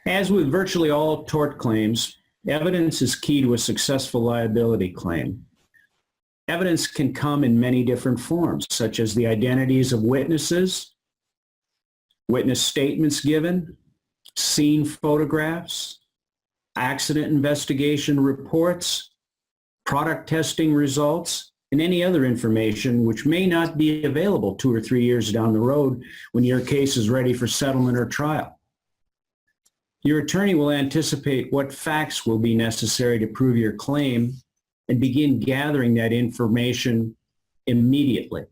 As with virtually all tort claims, evidence is key to a successful liability claim. Evidence can come in many different forms, such as the identities of witnesses, witness statements given, scene photographs, accident investigation reports, product testing results, and any other information which may not be available 2 or 3 years down the road when your case is ready for settlement or trial. Your attorney will anticipate what facts will be necessary to prove your claim and begin gathering that information immediately.